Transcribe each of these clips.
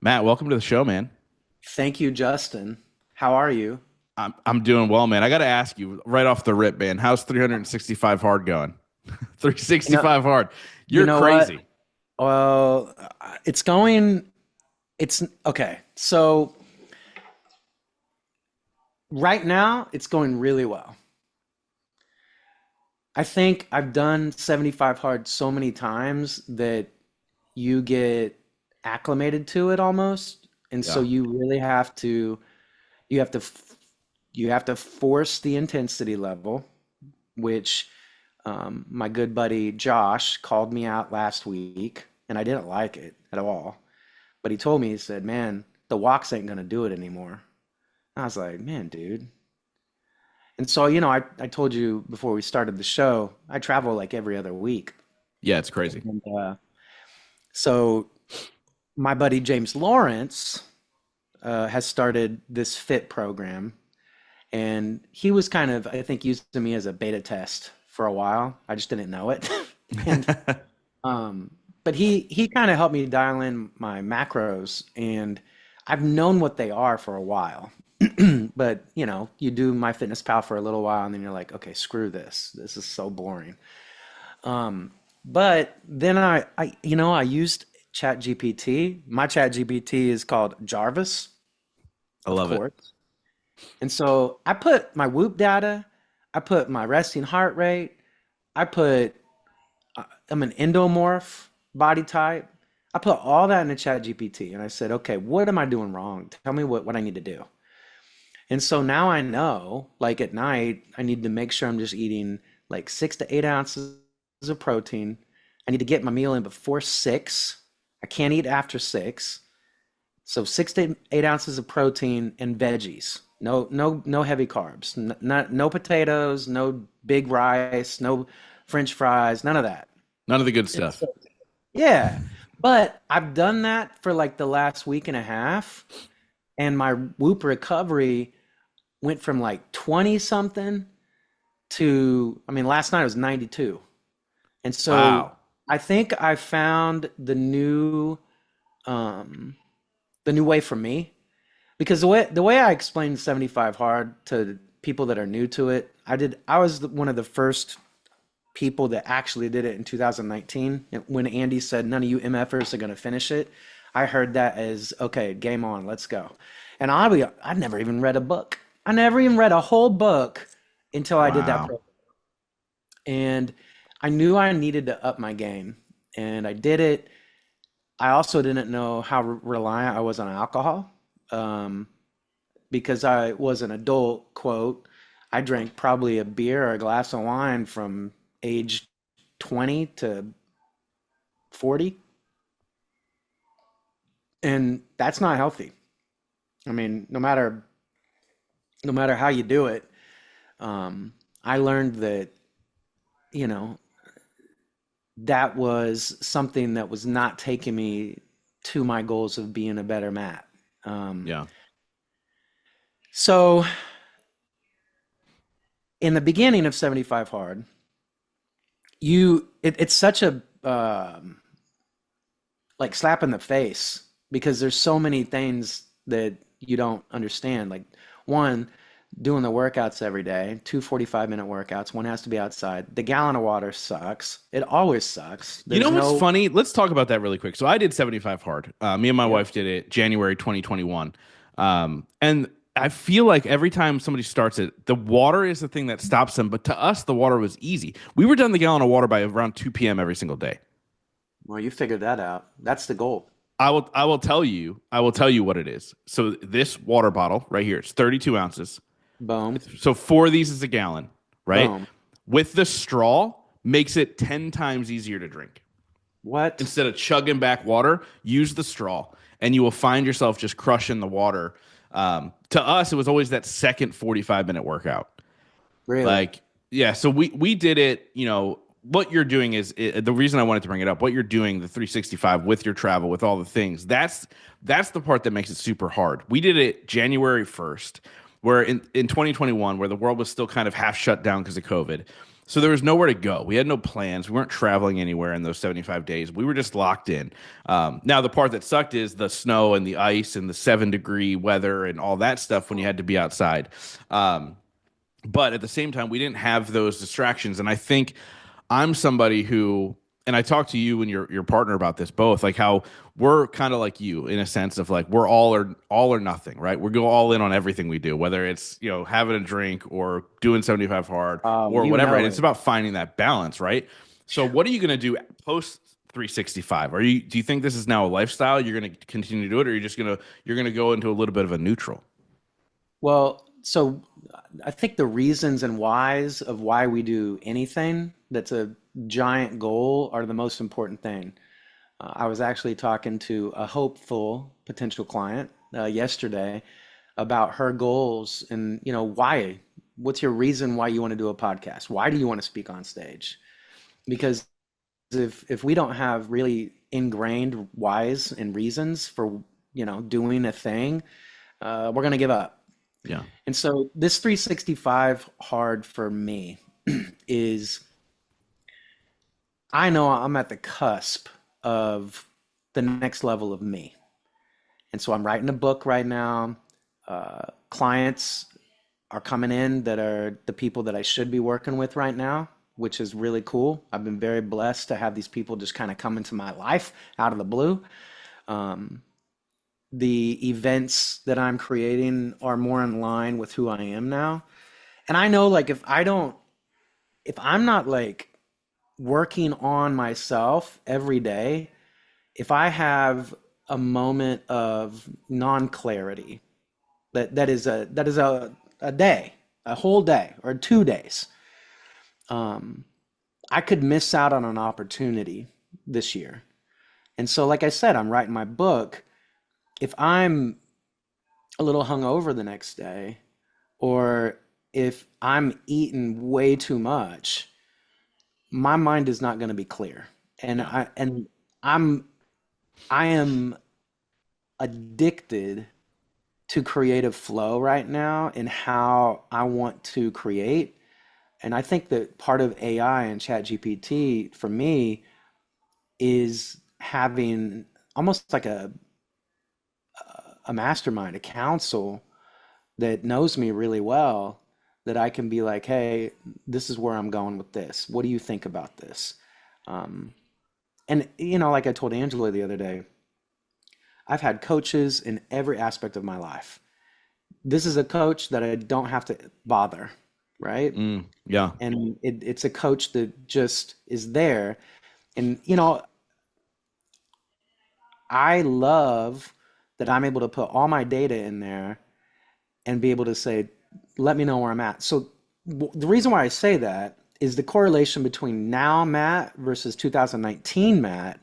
Matt, welcome to the show, man. Thank you, Justin. How are you? I'm doing well, man. I got to ask you right off the rip, man. How's 365 hard going? You know, 365 hard. you You're know what? crazy. Well, it's going, it's okay. So right now, it's going really well. I think I've done 75 hard so many times that you get acclimated to it almost. And so Yeah. you really you have to, f- you have to force the intensity level, which my good buddy Josh called me out last week, and I didn't like it at all. But he told me, he said, "Man, the walks ain't gonna do it anymore." I was like, "Man, dude." And so, I told you before we started the show, I travel like every other week. Yeah, it's crazy. And so my buddy James Lawrence has started this fit program, and he was kind of, I think, using me as a beta test for a while. I just didn't know it. And Um, but he kind of helped me dial in my macros, and I've known what they are for a while. But you do MyFitnessPal for a little while, and then you're like, okay, screw this. This is so boring. But then I used ChatGPT. My ChatGPT is called Jarvis, I of love it. course. And so I put my Whoop data, I put my resting heart rate, I put I'm an endomorph body type. I put all that in the chat GPT and I said, okay, what am I doing wrong? Tell me what I need to do. And so now I know, like at night, I need to make sure I'm just eating like 6 to 8 ounces of protein. I need to get my meal in before 6. I can't eat after 6. So 6 to 8 ounces of protein and veggies. No heavy carbs. No potatoes, no big rice, no French fries, none of that. None of the good And stuff. so yeah, but I've done that for like the last week and a half, and my Whoop recovery went from like 20 something to, I mean, last night it was 92. And so Wow. I think I found um, the new way for me because the way I explained 75 hard to people that are new to it, I was one of the first people that actually did it in 2019 when Andy said none of you MFers are going to finish it. I heard that as okay, game on, let's go. And I'd never even read a book. I never even read a whole book until I did that Wow. program. And I knew I needed to up my game, and I did it. I also didn't know how reliant I was on alcohol, um, because I was an adult, quote. I drank probably a beer or a glass of wine from age 20 to 40, and that's not healthy. I mean, no matter how you do it, I learned that you know that was something that was not taking me to my goals of being a better Matt. Um, Yeah. so in the beginning of 75 hard, it's such a like slap in the face because there's so many things that you don't understand. Like one, doing the workouts every day, two 45-minute workouts, one has to be outside. The gallon of water sucks. It always sucks. You There's know what's no, funny? Let's talk about that really quick. So I did 75 hard. Me and my yeah, wife did it January 2021. And I feel like every time somebody starts it, the water is the thing that stops them. But to us, the water was easy. We were done the gallon of water by around 2 p.m. every single day. well, you figured that out. That's the goal. I will tell you what it is. So this water bottle right here, it's 32 ounces. Boom, So four of these is a gallon, right? boom. With the straw, makes it 10 times easier to drink. What? Instead of chugging back water, use the straw, and you will find yourself just crushing the water. To us, it was always that second 45-minute workout. Really? Like, yeah, so we did it. What you're doing is the reason I wanted to bring it up. What you're doing, the 365 with your travel, with all the things. That's the part that makes it super hard. We did it January 1st, where in 2021, where the world was still kind of half shut down because of COVID. So there was nowhere to go. We had no plans. We weren't traveling anywhere in those 75 days. We were just locked in. Now, the part that sucked is the snow and the ice and the 7-degree weather and all that stuff when you had to be outside. Um, but at the same time, we didn't have those distractions. And I think I'm somebody who, and I talked to you and your partner about this both, like how we're kind of like you in a sense of like we're all or nothing, right? We go all in on everything we do, whether it's having a drink or doing 75 hard or You whatever. And know it's it. about finding that balance, right? So what are you going to do post 365? Do you think this is now a lifestyle? You're going to continue to do it, or you're gonna go into a little bit of a neutral? Well, so I think the reasons and whys of why we do anything that's a giant goal are the most important thing. I was actually talking to a hopeful potential client yesterday about her goals and, why. What's your reason why you want to do a podcast? Why do you want to speak on stage? Because if we don't have really ingrained whys and reasons for, doing a thing, we're going to give up. Yeah. And so this 365 hard for me is I know I'm at the cusp of the next level of me. And so I'm writing a book right now. Clients are coming in that are the people that I should be working with right now, which is really cool. I've been very blessed to have these people just kind of come into my life out of the blue. Um, the events that I'm creating are more in line with who I am now. And I know like if I'm not like working on myself every day, if I have a moment of non-clarity, that is a day, a whole day or 2 days, um, I could miss out on an opportunity this year. And so, like I said, I'm writing my book. If I'm a little hungover the next day, or if I'm eating way too much, my mind is not going to be clear. And Yeah. I'm I am addicted to creative flow right now in how I want to create. And I think that part of AI and ChatGPT for me is having almost like a mastermind, a council that knows me really well, that I can be like, hey, this is where I'm going with this. What do you think about this? Um, and, like I told Angela the other day, I've had coaches in every aspect of my life. This is a coach that I don't have to bother, right? Yeah. And it's a coach that just is there. And, I love that I'm able to put all my data in there and be able to say, let me know where I'm at. So the reason why I say that is the correlation between now Matt versus 2019 Matt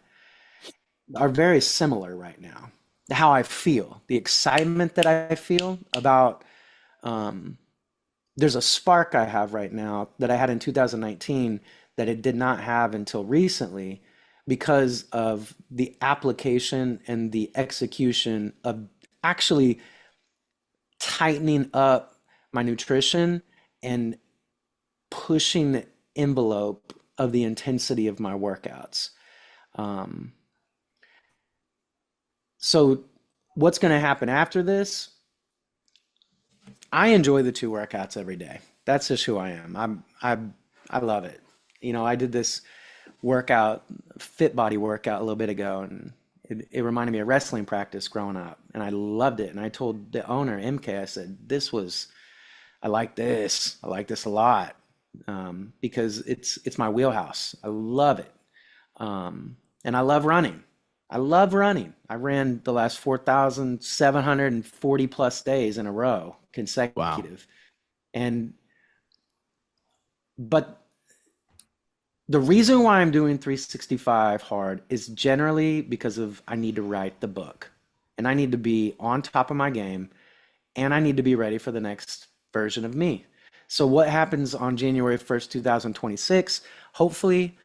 are very similar right now. How I feel, the excitement that I feel about, um, there's a spark I have right now that I had in 2019 that it did not have until recently because of the application and the execution of actually tightening up my nutrition and pushing the envelope of the intensity of my workouts. Um, so what's going to happen after this? I enjoy the two workouts every day. That's just who I am. I love it. I did this workout, fit body workout a little bit ago, and it reminded me of wrestling practice growing up, and I loved it. And I told the owner, MK, I said, I like this. I like this a lot, because it's my wheelhouse. I love it. And I love running. I love running. I ran the last 4,740 plus days in a row, Wow. consecutive. And but the reason why I'm doing 365 hard is generally because of I need to write the book. And I need to be on top of my game, and I need to be ready for the next version of me. So what happens on January 1st, 2026? Hopefully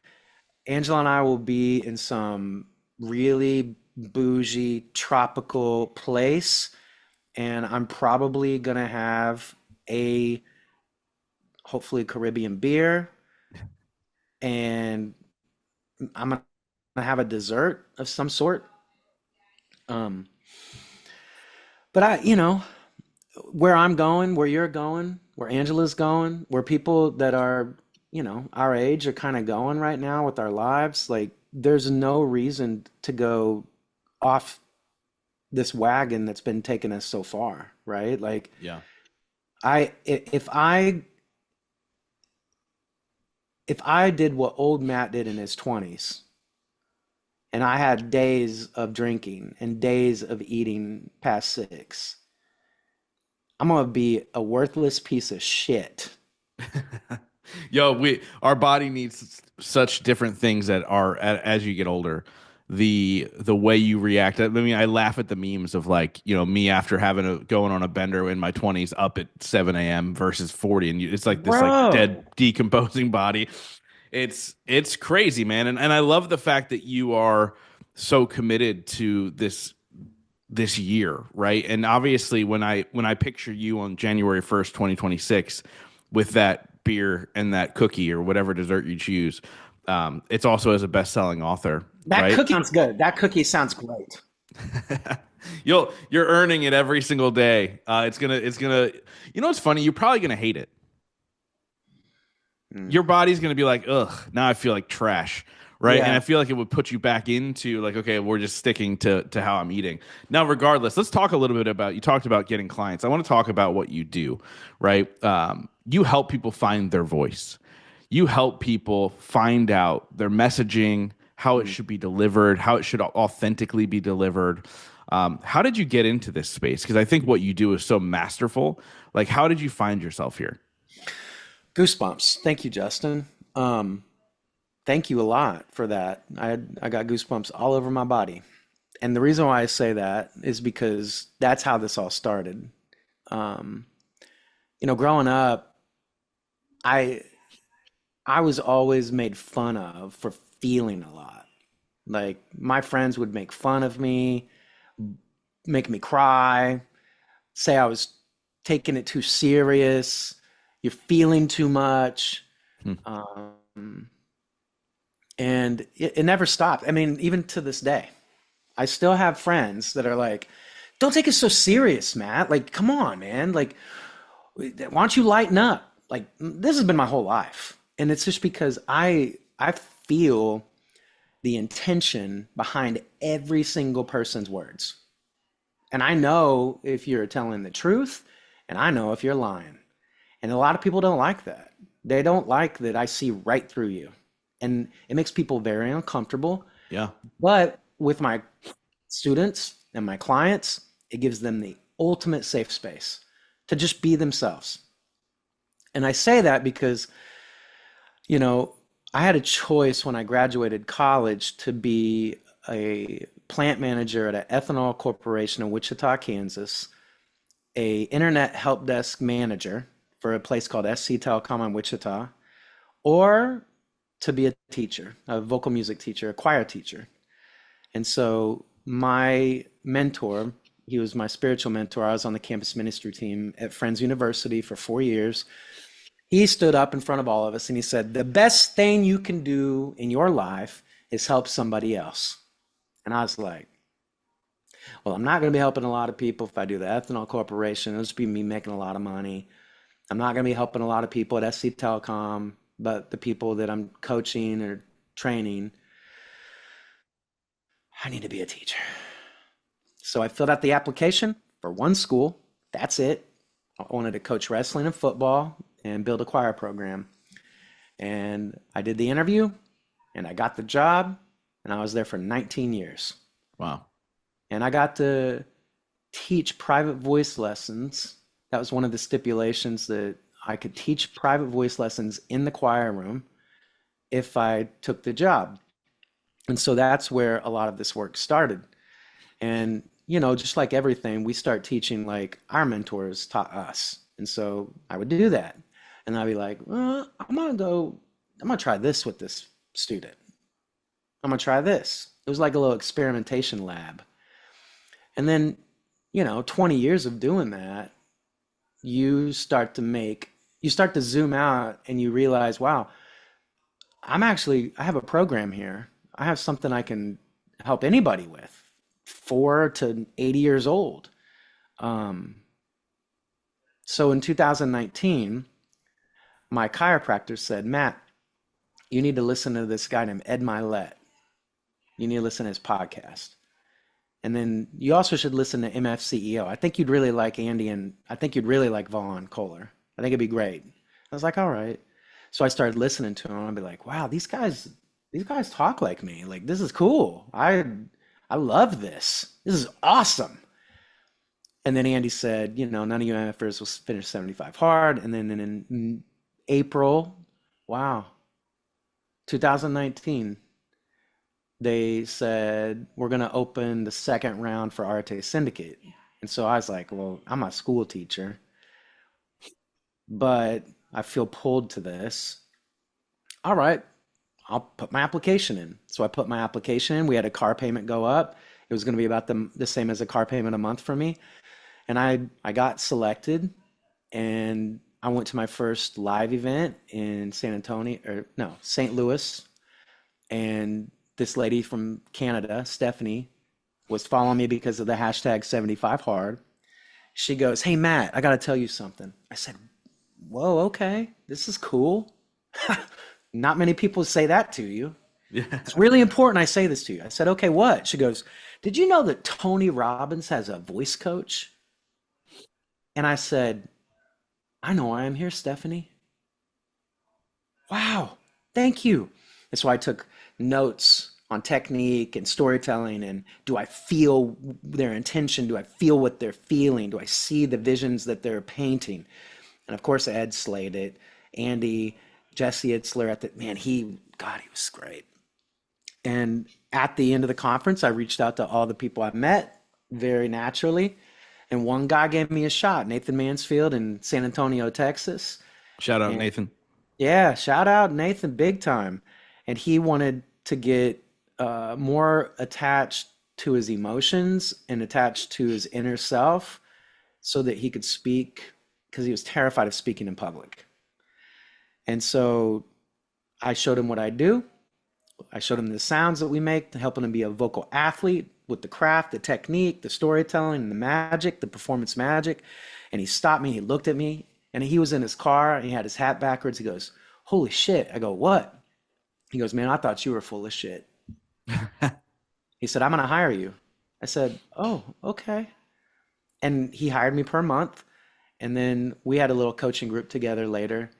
Angela and I will be in some really bougie tropical place, and I'm probably gonna have a hopefully Caribbean beer. and I'm gonna have a dessert of some sort. Um, but where I'm going, where you're going, where Angela's going, where people that are, our age are kind of going right now with our lives, like there's no reason to go off this wagon that's been taking us so far, right? Like Yeah. if I did what old Matt did in his 20s, and I had days of drinking and days of eating past 6, I'm gonna be a worthless piece of shit. Yo, our body needs such different things that are as you get older. The way you react. I mean, I laugh at the memes of like, me after having going on a bender in my 20s up at 7 a.m. versus 40, and it's like this like dead Bro, decomposing body. It's crazy, man. And I love the fact that you are so committed to this year, right? And obviously when I picture you on January 1st, 2026 with that beer and that cookie or whatever dessert you choose, it's also as a best-selling author, that right? cookie sounds good. That cookie sounds great. You're earning it every single day. It's gonna what's funny? You're probably gonna hate it. Mm. Your body's going to be like, ugh, now I feel like trash. Right. And I Yeah. feel like it would put you back into like, okay, we're just sticking to how I'm eating. Now, regardless, let's talk a little bit about you talked about getting clients. I want to talk about what you do, right? You help people find their voice. You help people find out their messaging, how it Mm. should be delivered, how it should authentically be delivered. How did you get into this space? Because I think what you do is so masterful. Like, how did you find yourself here? Goosebumps. Thank you, Justin. Um, Thank you a lot for that. I got goosebumps all over my body. And the reason why I say that is because that's how this all started. Um, Growing up, I I was always made fun of for feeling a lot. Like my friends would make fun of me, make me cry, say I was taking it too serious, you're feeling too much. Hmm. Um, and it never stopped. I mean, even to this day, I still have friends that are like, don't take it so serious, Matt. Like, come on, man. Like, why don't you lighten up? Like, this has been my whole life. And it's just because I feel the intention behind every single person's words. And I know if you're telling the truth, and I know if you're lying. And a lot of people don't like that. They don't like that I see right through you. And it makes people very uncomfortable. Yeah. But with my students and my clients, it gives them the ultimate safe space to just be themselves. And I say that because, you know, I had a choice when I graduated college to be a plant manager at an ethanol corporation in Wichita, Kansas, a internet help desk manager for a place called SC Telecom in Wichita, or to be a teacher, a vocal music teacher, a choir teacher. And so my mentor, he was my spiritual mentor. I was on the campus ministry team at Friends University for 4 years. He stood up in front of all of us and he said, the best thing you can do in your life is help somebody else. And I was like, well, I'm not going to be helping a lot of people if I do the ethanol corporation. It'll just be me making a lot of money. I'm not going to be helping a lot of people at SC Telecom, but the people that I'm coaching or training, I need to be a teacher. So I filled out the application for one school. That's it. I wanted to coach wrestling and football and build a choir program. And I did the interview and I got the job and I was there for 19 years. Wow. And I got to teach private voice lessons. That was one of the stipulations, that I could teach private voice lessons in the choir room if I took the job. And so that's where a lot of this work started. And, just like everything, we start teaching like our mentors taught us. And so I would do that. And I'd be like, well, I'm going to try this with this student. I'm going to try this. It was like a little experimentation lab. And then, 20 years of doing that, you start to zoom out and you realize, wow, I have a program here. I have something I can help anybody with, 4 to 80 years old. Um, so in 2019, my chiropractor said, Matt, you need to listen to this guy named Ed Milet. You need to listen to his podcast. And then you also should listen to MFCEO. I think you'd really like Andy, and I think you'd really like Vaughn Kohler. I think it'd be great. I was like, all right. So I started listening to him, and I'd be like, wow, these guys talk like me. Like, this is cool. I love this. This is awesome. And then Andy said, you know, none of you MFers will finish 75 hard. And then in April, wow, 2019, they said, we're going to open the second round for Arte Syndicate. And so I was like, well, I'm a school teacher, but I feel pulled to this. All right, I'll put my application in. So I put my application in. We had a car payment go up. It was going to be about the same as a car payment a month for me. And I got selected, and I went to my first live event in San Antonio, or no, St. Louis. And this lady from Canada, Stephanie, was following me because of the hashtag 75 hard. She goes, hey, Matt, I got to tell you something. I said, whoa, okay, this is cool. Not many people say that to you. Yeah. It's really important I say this to you. I said, okay, what? She goes, did you know that Tony Robbins has a voice coach? And I said, I know why I'm here, Stephanie. Wow, thank you. And so I took notes on technique and storytelling, and do I feel their intention? Do I feel what they're feeling? Do I see the visions that they're painting? And of course, Ed slayed it. Andy, Jesse Itzler at the man, God, he was great. And at the end of the conference, I reached out to all the people I met very naturally. And one guy gave me a shot, Nathan Mansfield in San Antonio, Texas. Shout out And Nathan. yeah, shout out Nathan big time. And he wanted to get more attached to his emotions and attached to his inner self so that he could speak, because he was terrified of speaking in public. And so I showed him what I do. I showed him the sounds that we make to helping him be a vocal athlete with the craft, the technique, the storytelling, the magic, the performance magic. And he stopped me, he looked at me, and he was in his car and he had his hat backwards. He goes, holy shit. I go, what? He goes, man, I thought you were full of shit. He said, I'm going to hire you. I said, oh, okay. And he hired me per month. And then we had a little coaching group together later.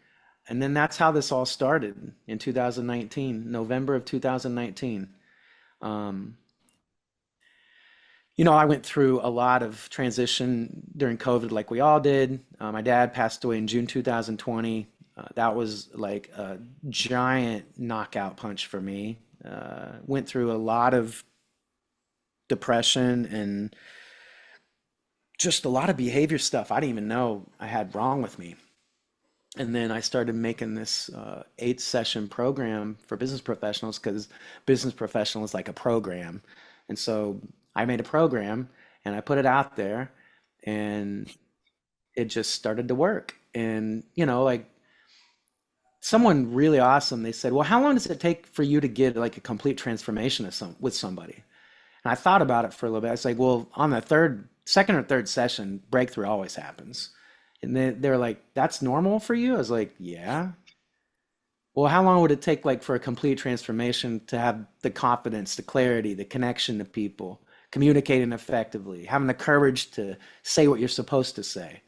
And then that's how this all started in 2019, November of 2019. Um, you know, I went through a lot of transition during COVID, like we all did. My dad passed away in June 2020. That was like a giant knockout punch for me. Went through a lot of depression and just a lot of behavior stuff I didn't even know I had wrong with me. And then I started making this 8 session program for business professionals, because business professional is like a program. And so I made a program and I put it out there, and it just started to work. And, you know, like someone really awesome, they said, well, how long does it take for you to get like a complete transformation with somebody? And I thought about it for a little bit. I was like, well, on the second or third session, breakthrough always happens. And then they're like, that's normal for you? I was like, yeah. Well, how long would it take like for a complete transformation to have the confidence, the clarity, the connection to people, communicating effectively, having the courage to say what you're supposed to say?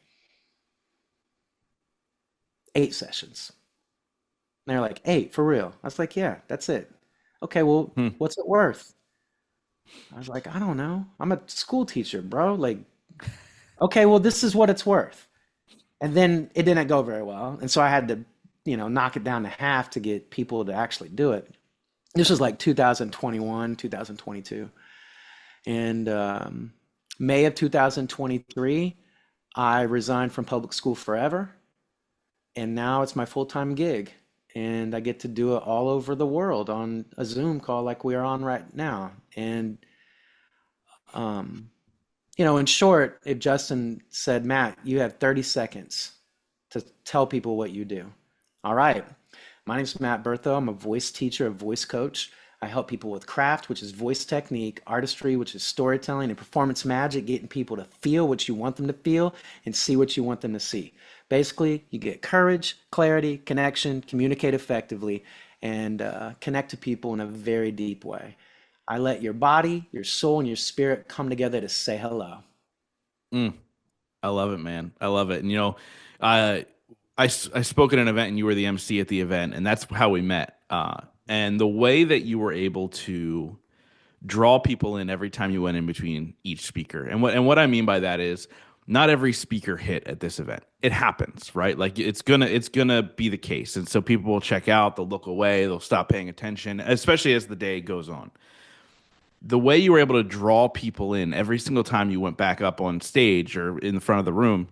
8 sessions. And they're like, 8 for real? I was like, yeah, that's it. Okay, well, Hmm. what's it worth? I was like, I don't know. I'm a school teacher, bro. Like, okay, well, this is what it's worth. And then it didn't go very well. And so I had to, you know, knock it down to half to get people to actually do it. This was like 2021, 2022. And May of 2023, I resigned from public school forever. And now it's my full-time gig. And I get to do it all over the world on a Zoom call like we are on right now. And um, you know, in short, if Justin said, Matt, you have 30 seconds to tell people what you do. All right. My name's Matt Berthot. I'm a voice teacher, a voice coach. I help people with craft, which is voice technique, artistry, which is storytelling, and performance magic, getting people to feel what you want them to feel and see what you want them to see. Basically, you get courage, clarity, connection, communicate effectively, and connect to people in a very deep way. I let your body, your soul, and your spirit come together to say hello. Mm, I love it, man. I love it. And I I spoke at an event and you were the MC at the event, and that's how we met. And the way that you were able to draw people in every time you went in between each speaker. And what I mean by that is not every speaker hit at this event. It happens, right? Like it's gonna be the case. And so people will check out, they'll look away, they'll stop paying attention, especially as the day goes on. The way you were able to draw people in every single time you went back up on stage or in the front of the room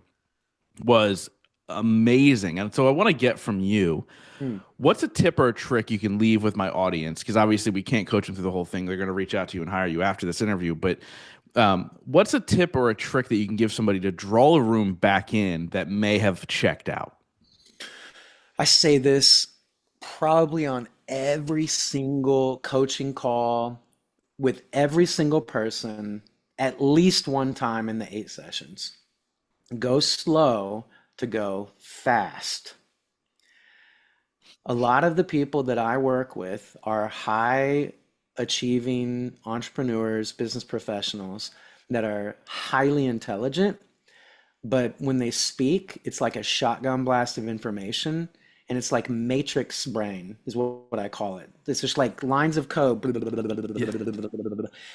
was amazing. And so I want to get from you, Hmm. what's a tip or a trick you can leave with my audience? Because obviously we can't coach them through the whole thing. They're going to reach out to you and hire you after this interview. But what's a tip or a trick that you can give somebody to draw a room back in that may have checked out? I say this probably on every single coaching call with every single person at least one time in the 8 sessions. Go slow to go fast. A lot of the people that I work with are high achieving entrepreneurs, business professionals that are highly intelligent, but when they speak, it's like a shotgun blast of information. And it's like matrix brain is what I call it. It's just like lines of code. Yeah.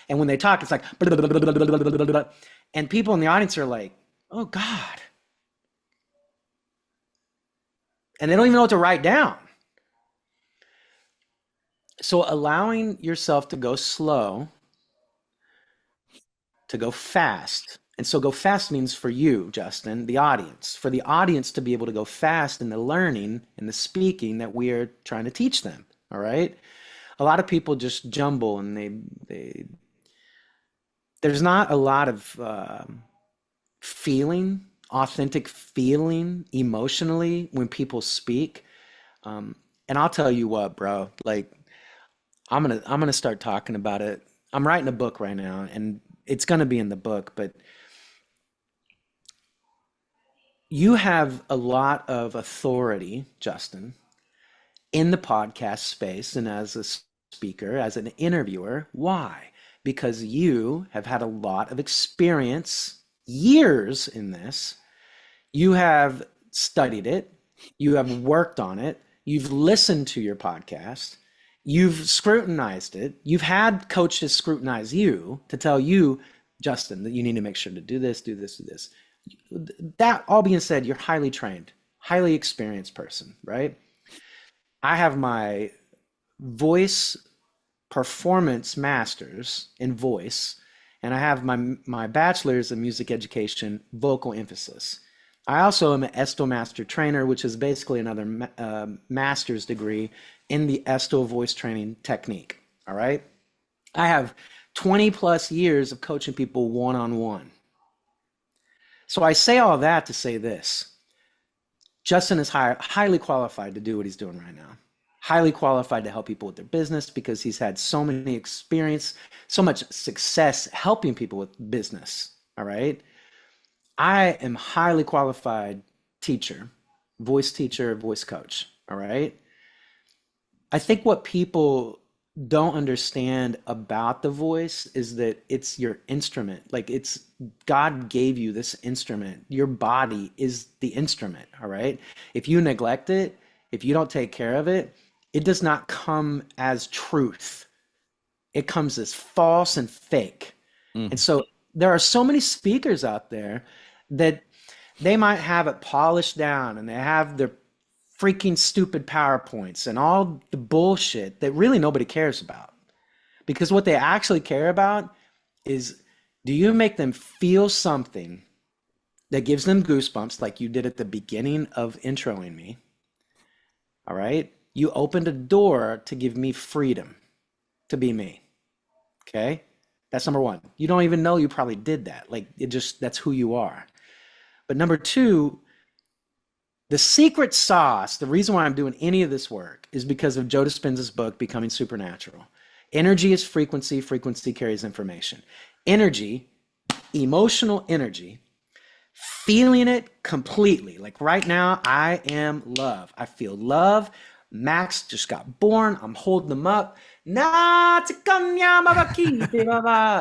And when they talk, it's like, and people in the audience are like, oh God. And they don't even know what to write down. So allowing yourself to go slow, to go fast. And so go fast means for you, Justin, the audience, for the audience to be able to go fast in the learning and the speaking that we are trying to teach them. All right. A lot of people just jumble and there's not a lot of feeling, authentic feeling emotionally when people speak. And I'll tell you what, bro, like I'm gonna start talking about it. I'm writing a book right now and it's gonna be in the book, but you have a lot of authority, Justin, in the podcast space and as a speaker, as an interviewer. Why? Because you have had a lot of experience, years in this. You have studied it, you have worked on it, you've listened to your podcast, you've scrutinized it, you've had coaches scrutinize you to tell you, Justin, that you need to make sure to do this, do this, do this. That all being said, you're highly trained, highly experienced person, right? I have my voice performance masters in voice, and I have my bachelor's in music education, vocal emphasis. I also am an Esto Master Trainer, which is basically another master's degree in the Esto voice training technique. All right. I have 20 plus years of coaching people one on one. So I say all that to say this. Justin is highly qualified to do what he's doing right now. Highly qualified to help people with their business because he's had so many experience, so much success helping people with business. All right. I am highly qualified teacher, voice coach. All right. I think what people don't understand about the voice is that it's your instrument. Like it's God gave you this instrument. Your body is the instrument. All right. If you neglect it, if you don't take care of it, it does not come as truth. It comes as false and fake. And Mm. so there are so many speakers out there that they might have it polished down and they have their freaking stupid PowerPoints and all the bullshit that really nobody cares about. Because what they actually care about is, do you make them feel something that gives them goosebumps like you did at the beginning of introing me? All right. You opened a door to give me freedom to be me. Okay. That's number one. You don't even know you probably did that. Like it just, that's who you are. But number two, The secret sauce, the reason why I'm doing any of this work is because of Joe Dispenza's book, Becoming Supernatural. Energy is frequency, frequency carries information. Energy, emotional energy, feeling it completely. Like right now, I am love. I feel love. Max just got born. I'm holding them up.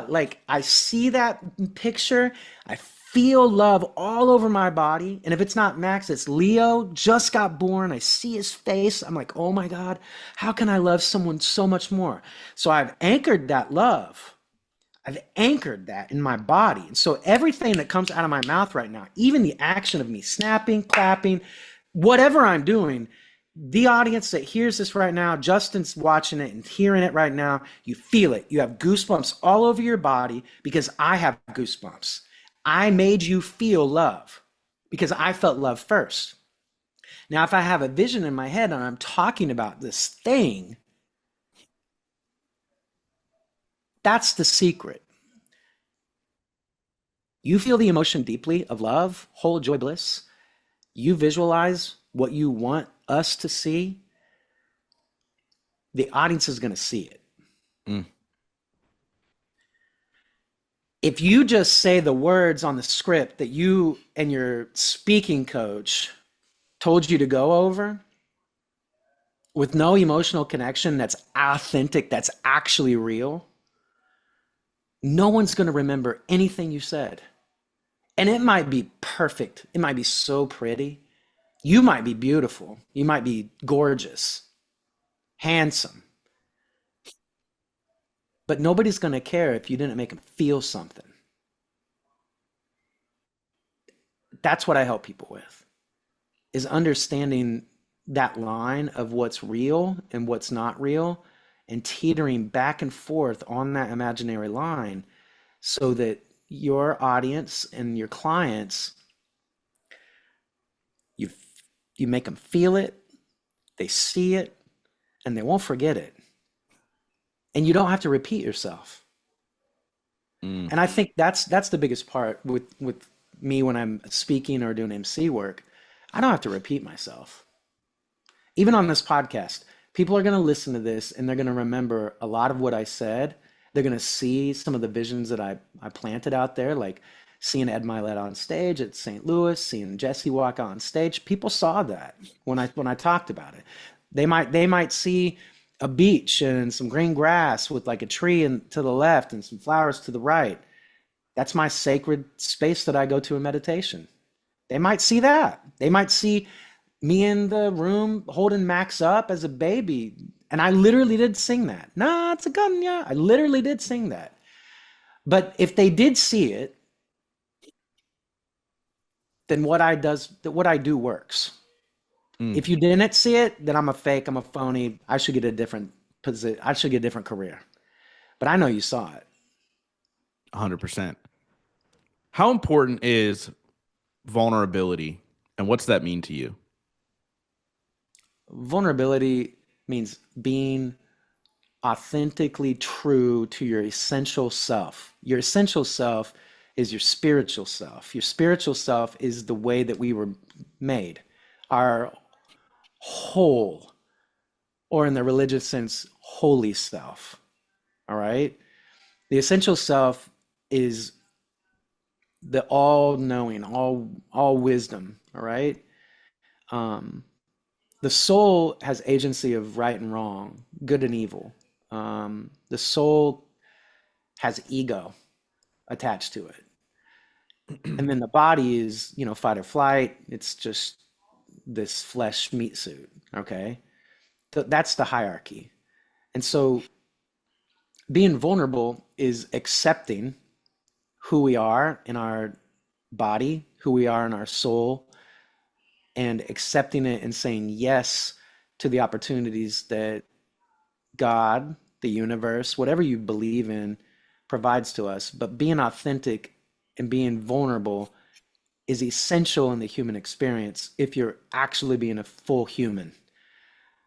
Like I see that picture. I feel love all over my body. And if it's not Max, it's Leo, just got born. I see his face. I'm like, oh my God, how can I love someone so much more? So I've anchored that love. I've anchored that in my body. And so everything that comes out of my mouth right now, even the action of me snapping, clapping, whatever I'm doing, the audience that hears this right now, Justin's watching it and hearing it right now, you feel it. You have goosebumps all over your body because I have goosebumps. I made you feel love because I felt love first. Now, if I have a vision in my head and I'm talking about this thing, that's the secret. You feel the emotion deeply of love, whole joy, bliss. You visualize what you want us to see. The audience is going to see it. Mm. If you just say the words on the script that you and your speaking coach told you to go over with no emotional connection that's authentic, that's actually real, no one's going to remember anything you said. And it might be perfect. It might be so pretty. You might be beautiful. You might be gorgeous, handsome. But nobody's going to care if you didn't make them feel something. That's what I help people with, is understanding that line of what's real and what's not real and teetering back and forth on that imaginary line so that your audience and your clients, you you make them feel it, they see it, and they won't forget it. And you don't have to repeat yourself. Mm. And I think that's the biggest part with me when I'm speaking or doing MC work. I don't have to repeat myself. Even on this podcast, people are going to listen to this and they're going to remember a lot of what I said. They're going to see some of the visions that I planted out there, like seeing Ed Milet on stage at St. Louis, seeing Jesse walk on stage. People saw that when I talked about it. They might see a beach and some green grass with like a tree to the left and some flowers to the right. That's my sacred space that I go to in meditation. They might see that. They might see me in the room holding Max up as a baby. And I literally did sing that. Nah, it's a gun, yeah. I literally did sing that. But if they did see it, then what I do works. Mm. If you didn't see it, then I'm a fake, I'm a phony. I should get a different position. I should get a different career. But I know you saw it. 100%. How important is vulnerability, and what's that mean to you? Vulnerability means being authentically true to your essential self. Your essential self is your spiritual self. Your spiritual self is the way that we were made. Our whole, or in the religious sense, holy self. All right? The essential self is the all knowing, all wisdom. All right? Um, the soul has agency of right and wrong, good and evil. The soul has ego attached to it. And then the body is, fight or flight. It's just this flesh meat suit. Okay. That's the hierarchy. And so being vulnerable is accepting who we are in our body, who we are in our soul, and accepting it and saying yes to the opportunities that God, the universe, whatever you believe in, provides to us. But being authentic and being vulnerable is essential in the human experience if you're actually being a full human.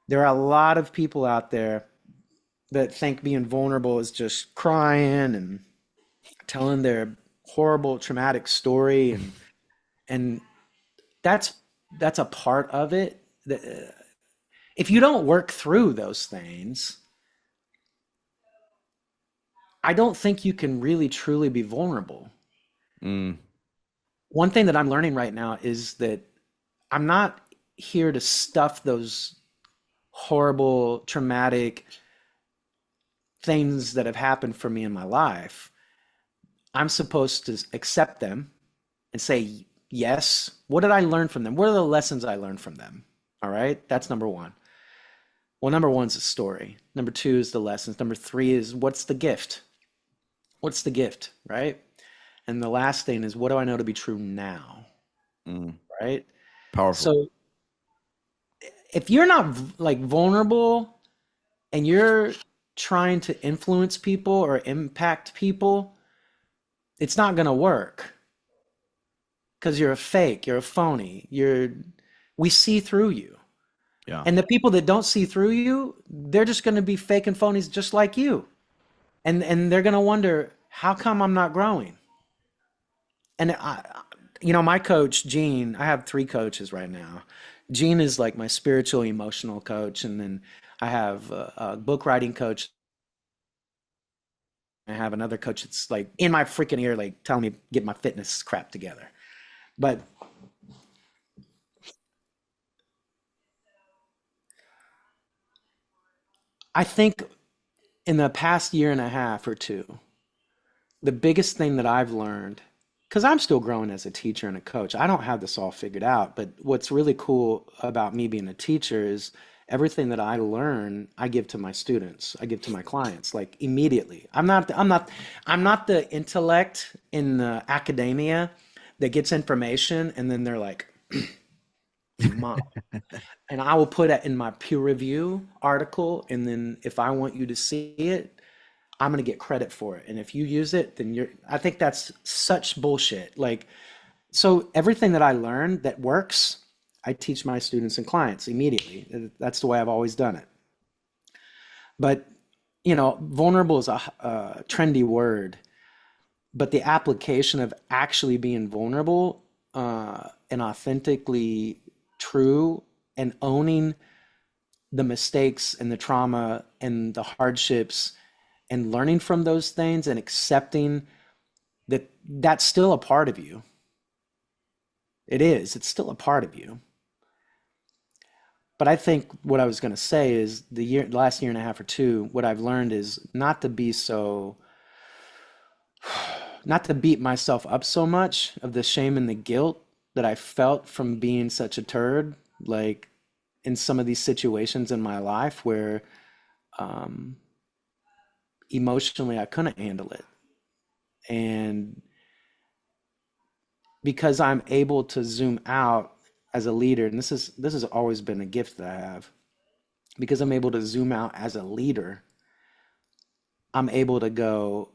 There are a lot of people out there that think being vulnerable is just crying and telling their horrible traumatic story and that's that's a part of it. If you don't work through those things, I don't think you can really truly be vulnerable. Mm, One thing that I'm learning right now is that I'm not here to stuff those horrible, traumatic things that have happened for me in my life. I'm supposed to accept them and say, yes, what did I learn from them? What are the lessons I learned from them? All right, that's number one. Well, number one's the story. Number two is the lessons. Number three is what's the gift? What's the gift, right? And the last thing is what do I know to be true now, mm, right? powerful. So if you're not like vulnerable and you're trying to influence people or impact people, it's not going to work because you're a fake, you're a phony, we see through you. Yeah. And the people that don't see through you, they're just going to be fake and phonies just like you. And they're going to wonder, how come I'm not growing? And my coach, Gene, I have three coaches right now. Gene is like my spiritual, emotional coach. And then I have a book writing coach. I have another coach that's like in my freaking ear, like telling me get my fitness crap together. But I think in the past year and a half or two, the biggest thing that I've learned, because I'm still growing as a teacher and a coach, I don't have this all figured out. But what's really cool about me being a teacher is everything that I learn, I give to my students, I give to my clients, like immediately. I'm not the intellect in the academia that gets information and then they're like, Mom. And I will put it in my peer review article. And then if I want you to see it, I'm going to get credit for it. And if you use it, then I think that's such bullshit. Like, so everything that I learned that works, I teach my students and clients immediately. That's the way I've always done it. But, vulnerable is a trendy word, but the application of actually being vulnerable and authentically true and owning the mistakes and the trauma and the hardships and learning from those things and accepting that that's still a part of you. It is, it's still a part of you. But I think what I was going to say is the last year and a half or two, what I've learned is not to beat myself up so much of the shame and the guilt that I felt from being such a turd, like in some of these situations in my life where um, emotionally I couldn't handle it. And because I'm able to zoom out as a leader, and this has always been a gift that I have, because I'm able to zoom out as a leader, I'm able to go,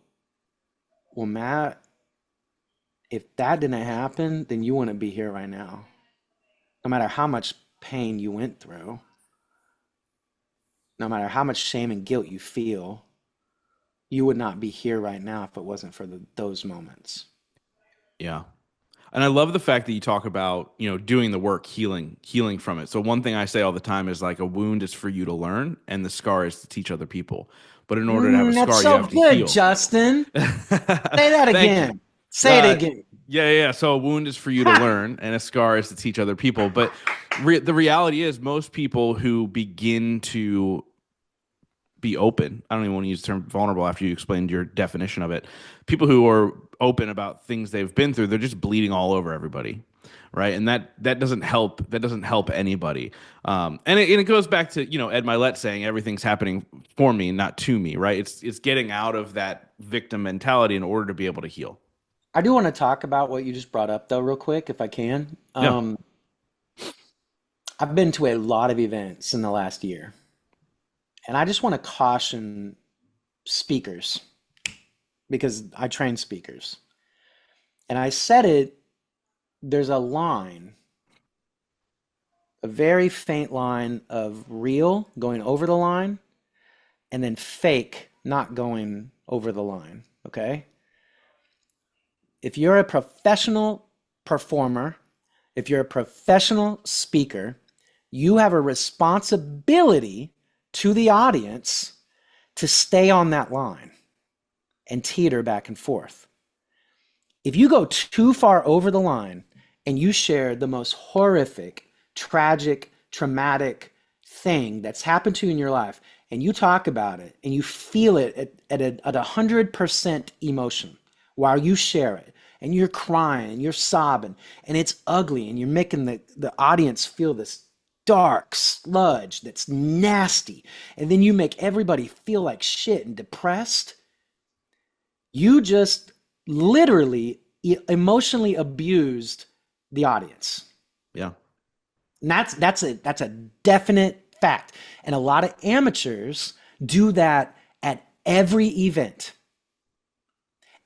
well, Matt, if that didn't happen, then you wouldn't be here right now. No matter how much pain you went through, no matter how much shame and guilt you feel, you would not be here right now if it wasn't for those moments. Yeah. And I love the fact that you talk about, doing the work, healing from it. So one thing I say all the time is like a wound is for you to learn and the scar is to teach other people. But in order to have a That's scar, you so have to good, heal. Justin. Say that Thank you. again. Say it Uh, again. yeah. So a wound is for you to Ha! learn, and a scar is to teach other people. But the reality is, most people who begin to be open, I don't even want to use the term vulnerable after you explained your definition of it. People who are open about things they've been through, they're just bleeding all over everybody. Right. And that doesn't help. That doesn't help anybody. And it goes back to, Ed Milet saying everything's happening for me, not to me. Right. It's getting out of that victim mentality in order to be able to heal. I do want to talk about what you just brought up, though, real quick, if I can. Yeah. I've been to a lot of events in the last year, and I just want to caution speakers because I train speakers. And I said it, there's a line, a very faint line of real going over the line and then fake not going over the line. Okay. If you're a professional performer If you're a professional speaker, you have a responsibility to the audience to stay on that line and teeter back and forth. If you go too far over the line and you share the most horrific, tragic, traumatic thing that's happened to you in your life, and you talk about it and you feel it at 100% emotion while you share it, and you're crying and you're sobbing and it's ugly, and you're making the audience feel this dark sludge that's nasty, and then you make everybody feel like shit and depressed, you just literally emotionally abused the audience. Yeah. And that's a definite fact. And a lot of amateurs do that at every event.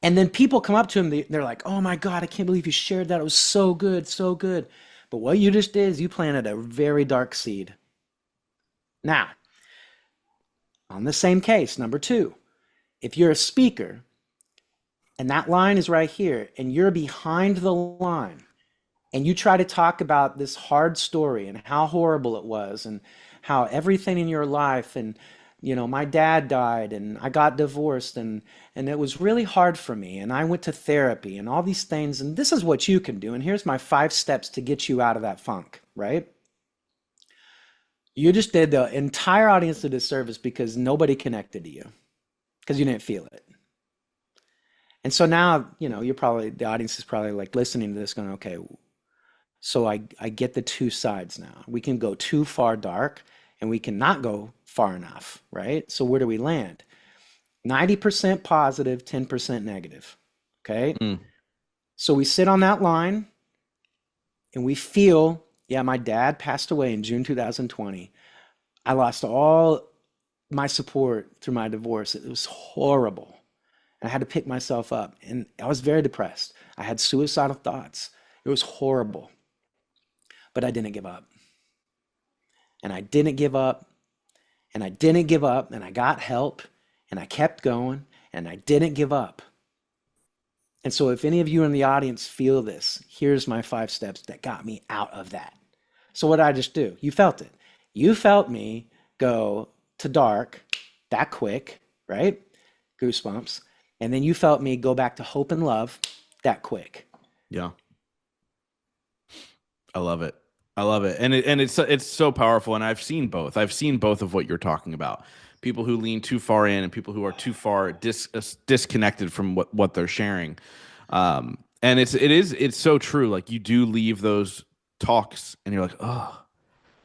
And then people come up to them, they're like, "Oh my God, I can't believe you shared that. It was so good, so good." But what you just did is you planted a very dark seed. Now, on the same case, number two, if you're a speaker and that line is right here and you're behind the line and you try to talk about this hard story and how horrible it was and how everything in your life, and my dad died and I got divorced, and it was really hard for me and I went to therapy and all these things, and this is what you can do, and here's my 5 steps to get you out of that funk, right? You just did the entire audience a disservice because nobody connected to you because you didn't feel it. And so now, the audience is probably like listening to this going, okay, so I get the two sides now. We can go too far dark and we cannot go far enough, right? So where do we land? 90% positive, 10% negative. Okay. Mm. So we sit on that line and we feel, yeah, my dad passed away in June 2020. I lost all my support through my divorce. It was horrible. I had to pick myself up and I was very depressed. I had suicidal thoughts. It was horrible. But I didn't give up. And I didn't give up. And I didn't give up. And I got help. And I kept going. And I didn't give up. And so if any of you in the audience feel this, here's my 5 steps that got me out of that. So what did I just do? You felt it. You felt me go to dark that quick, right? Goosebumps. And then you felt me go back to hope and love that quick. Yeah. I love it. I love it. And it's so powerful. And I've seen both. I've seen both of what you're talking about. People who lean too far in and people who are too far disconnected from what they're sharing. And it's so true. Like you do leave those talks and you're like, oh,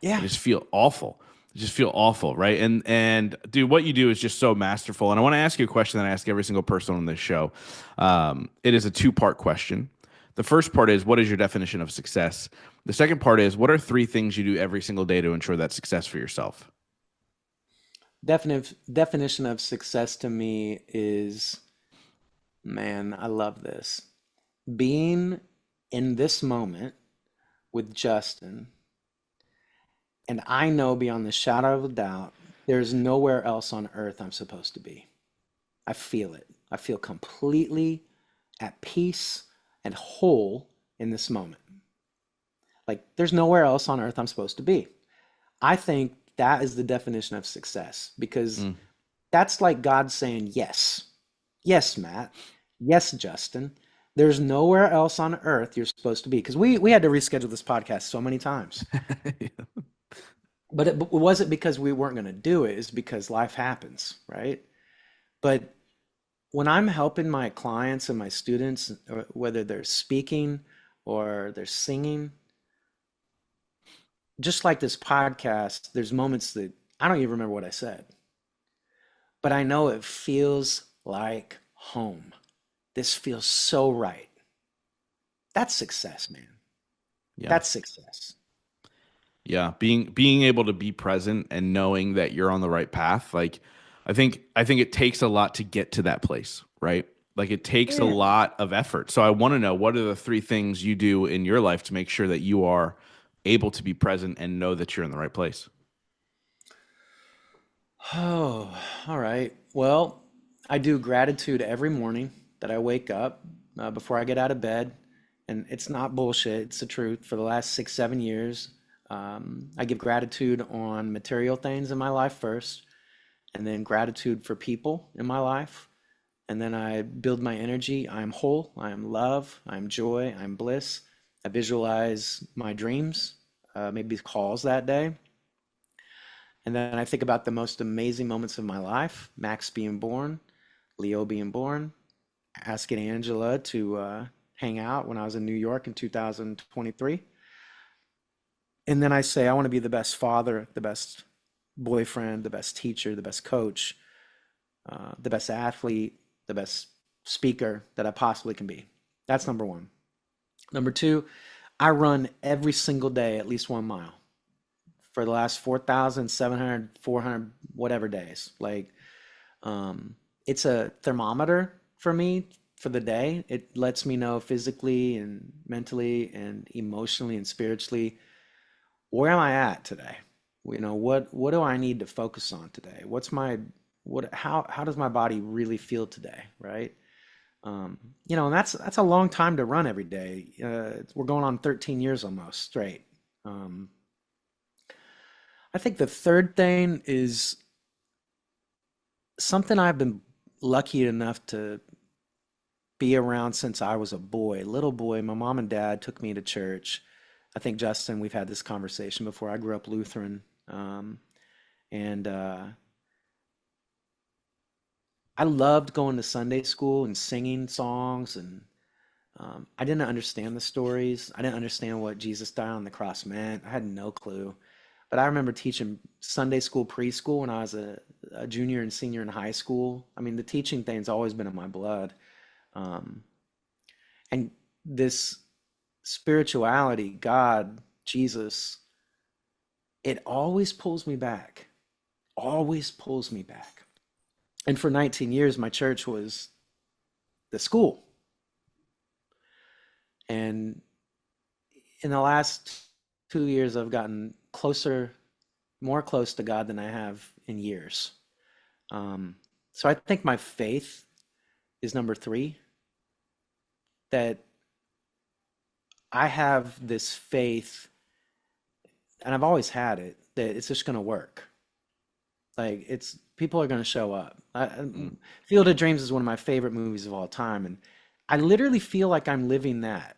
I Yeah. just feel awful. I just feel awful, right? And dude, what you do is just so masterful. And I want to ask you a question that I ask every single person on this show. It is a two-part question. The first part is, what is your definition of success? The second part is, what are 3 things you do every single day to ensure that success for yourself? Definition of success to me is, man, I love this. Being in this moment with Justin, and I know beyond the shadow of a doubt, there's nowhere else on earth I'm supposed to be. I feel it. I feel completely at peace and whole in this moment. Like there's nowhere else on earth I'm supposed to be. I think that is the definition of success because Mm. that's like God saying, yes, yes, Matt, yes, Justin. There's nowhere else on earth you're supposed to be. Because we had to reschedule this podcast so many times. But it wasn't because we weren't going to do it. It's because life happens, right? But when I'm helping my clients and my students, whether they're speaking or they're singing, just like this podcast, there's moments that I don't even remember what I said, but I know it feels like home. This feels so right. That's success, man. Yeah. That's success. Yeah, being able to be present and knowing that you're on the right path. Like I think it takes a lot to get to that place, right? Like it takes a Yeah. lot of effort. So I want to know, what are the 3 things you do in your life to make sure that you are able to be present and know that you're in the right place? Oh, all right. Well, I do gratitude every morning that I wake up before I get out of bed. And it's not bullshit, it's the truth. For the last 6, 7 years, I give gratitude on material things in my life first, and then gratitude for people in my life. And then I build my energy. I am whole, I am love, I am joy, I am bliss. I visualize my dreams, maybe calls that day. And then I think about the most amazing moments of my life: Max being born, Leo being born, asking Angela to hang out when I was in New York in 2023. And then I say, I want to be the best father, the best boyfriend, the best teacher, the best coach, the best athlete, the best speaker that I possibly can be. That's number one. Number two, I run every single day at least 1 mile for the last 4,700, 400, whatever days. Like, it's a thermometer for me for the day. It lets me know physically and mentally and emotionally and spiritually, where am I at today? What do I need to focus on today? How does my body really feel today, right? And that's a long time to run every day. We're going on 13 years almost straight. Um, I think the third thing is something I've been lucky enough to be around since I was a boy, little boy. My mom and dad took me to church. I think, Justin, we've had this conversation before. I grew up Lutheran, and I loved going to Sunday school and singing songs. And I didn't understand the stories. I didn't understand what Jesus died on the cross meant. I had no clue. But I remember teaching Sunday school, preschool when I was a junior and senior in high school. I mean, the teaching thing's always been in my blood. Um, and this spirituality, God, Jesus, it always pulls me back, always pulls me back. And for 19 years, my church was the school. And in the last 2 years, I've gotten more close to God than I have in years. So I think my faith is number three, that I have this faith, and I've always had it, that it's just going to work. Like, it's people are going to show up. Mm. Field of Dreams is one of my favorite movies of all time, and I literally feel like I'm living that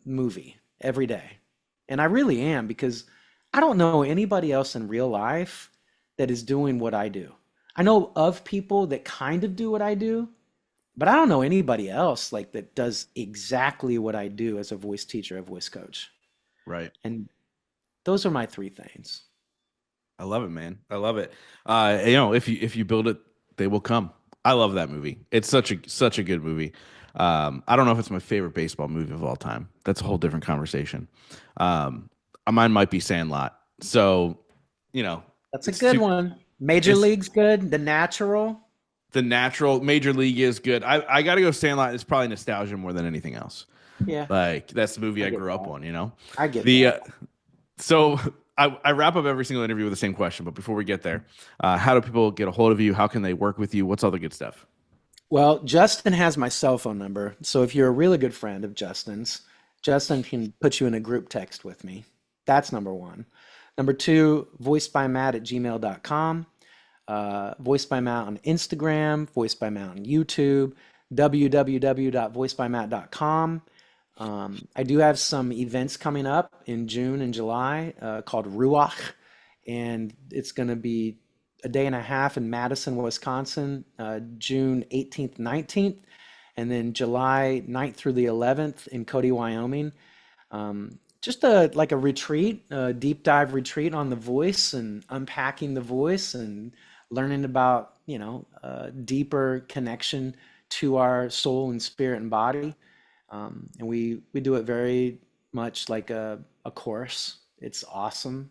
movie every day. And I really am, because I don't know anybody else in real life that is doing what I do. I know of people that kind of do what I do, but I don't know anybody else like that does exactly what I do as a voice teacher, a voice coach. Right. And those are my three things. I love it, man. I love it. If you build it, they will come. I love that movie. It's such a good movie. I don't know if it's my favorite baseball movie of all time. That's a whole different conversation. Um, Mine might be Sandlot. So, you know, That's a it's good too. one. Major It's League's good. The Natural. the natural Major League is good. I got to go. Sandlot is probably nostalgia more than anything else. Yeah, Like that's the movie I I get grew up that. on. You know, I get the that. so I wrap up every single interview with the same question. But before we get there, how do people get a hold of you? How can they work with you? What's all the good stuff? Well, Justin has my cell phone number. So if you're a really good friend of Justin's, Justin can put you in a group text with me. That's number one. Number two, voicedbymatt@gmail.com. Voiced by Matt on Instagram, Voiced by Matt on YouTube, www.voicedbymatt.com. I do have some events coming up in June and July called Ruach, and it's going to be a day and a half in Madison, Wisconsin, June 18th, 19th, and then July 9th through the 11th in Cody, Wyoming. Just like a retreat, a deep dive retreat on the voice and unpacking the voice and learning about, deeper connection to our soul and spirit and body. And we do it very much like a course. It's awesome.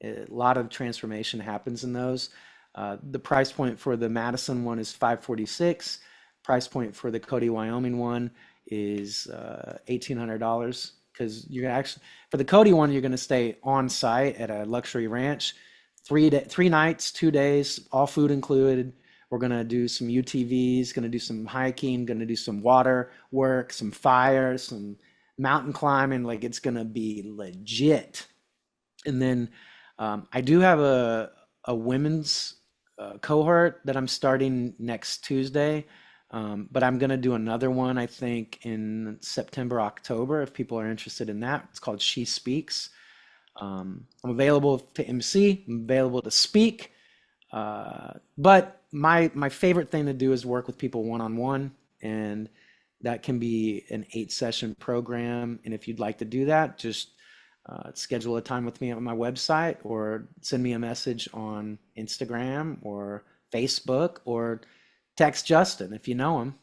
A lot of transformation happens in those. The price point for the Madison one is 546. Price point for the Cody, Wyoming one is $1,800, because you're actually, for the Cody one, you're going to stay on site at a luxury ranch, 3 nights, 2 days, all food included. We're going to do some UTVs, going to do some hiking, going to do some water work, some fire, some mountain climbing, like it's gonna be legit. And then I do have a women's cohort that I'm starting next Tuesday, but I'm gonna do another one I think in September, October if people are interested in that. It's called She Speaks. I'm available to MC. I'm available to speak. But my favorite thing to do is work with people one on one, and that can be an 8 session program. And if you'd like to do that, just schedule a time with me on my website or send me a message on Instagram or Facebook or text Justin if you know him.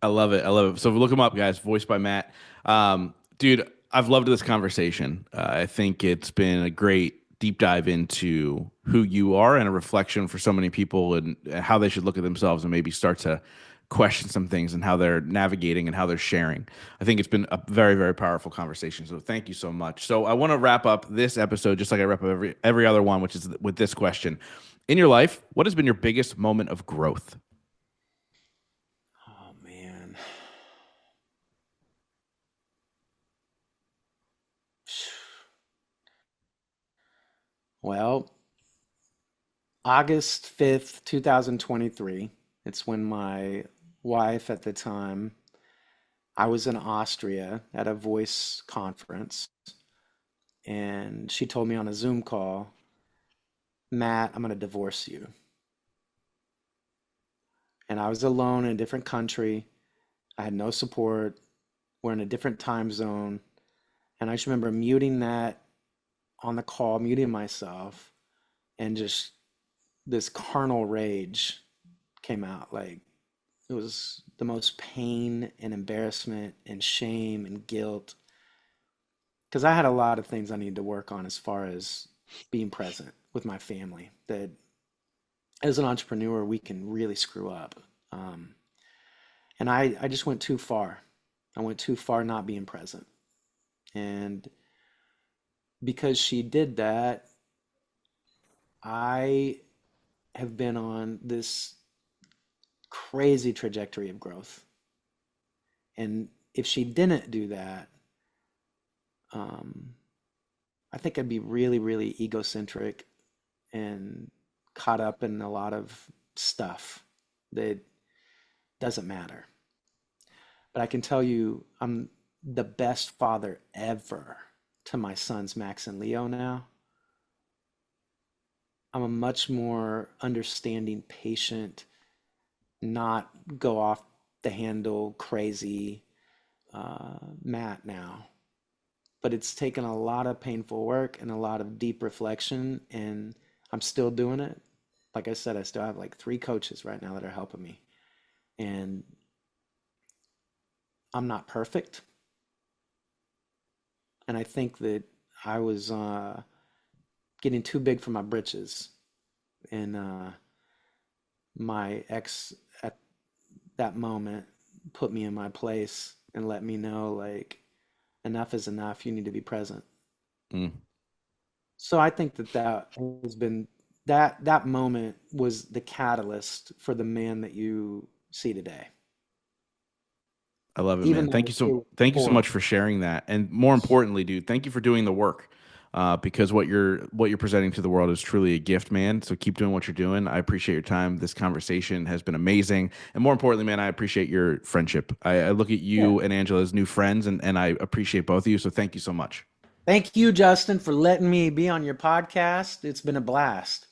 I love it. I love it. So look him up, guys. Voiced by Matt. Dude, I've loved this conversation. I think it's been a great deep dive into who you are and a reflection for so many people and how they should look at themselves and maybe start to question some things and how they're navigating and how they're sharing. I think it's been a very, very powerful conversation. So thank you so much. So I want to wrap up this episode just like I wrap up every other one, which is with this question. In your life, what has been your biggest moment of growth? Oh man. Well, August 5th, 2023. It's when my wife at the time, I was in Austria at a voice conference, and she told me on a Zoom call, Matt, I'm going to divorce you. And I was alone in a different country. I had no support. We're in a different time zone. And I just remember muting that on the call, muting myself, and just this carnal rage came out. Like it was the most pain and embarrassment and shame and guilt because I had a lot of things I needed to work on as far as being present with my family. That as an entrepreneur, we can really screw up. Um, and I just went too far. I went too far not being present. And because she did that, I have been on this crazy trajectory of growth. And if she didn't do that, um, I think I'd be really, really egocentric and caught up in a lot of stuff that doesn't matter. But I can tell you, I'm the best father ever to my sons, Max and Leo, now. I'm a much more understanding, patient, not go off the handle crazy Matt now. But it's taken a lot of painful work and a lot of deep reflection, and I'm still doing it. Like I said, I still have like 3 coaches right now that are helping me, and I'm not perfect. And I think that I was getting too big for my britches, and my ex at that moment put me in my place and let me know like enough is enough. You need to be present. Mm, So I think that that has been that moment was the catalyst for the man that you see today, I love it, man. even though it was Thank you so much horrible. for sharing that. And more importantly, dude, thank you for doing the work. Because what you're presenting to the world is truly a gift, man. So keep doing what you're doing. I appreciate your time. This conversation has been amazing. And more importantly, man, I appreciate your friendship. I look at Yeah. you and Angela as new friends and I appreciate both of you. So thank you so much. Thank you, Justin, for letting me be on your podcast. It's been a blast.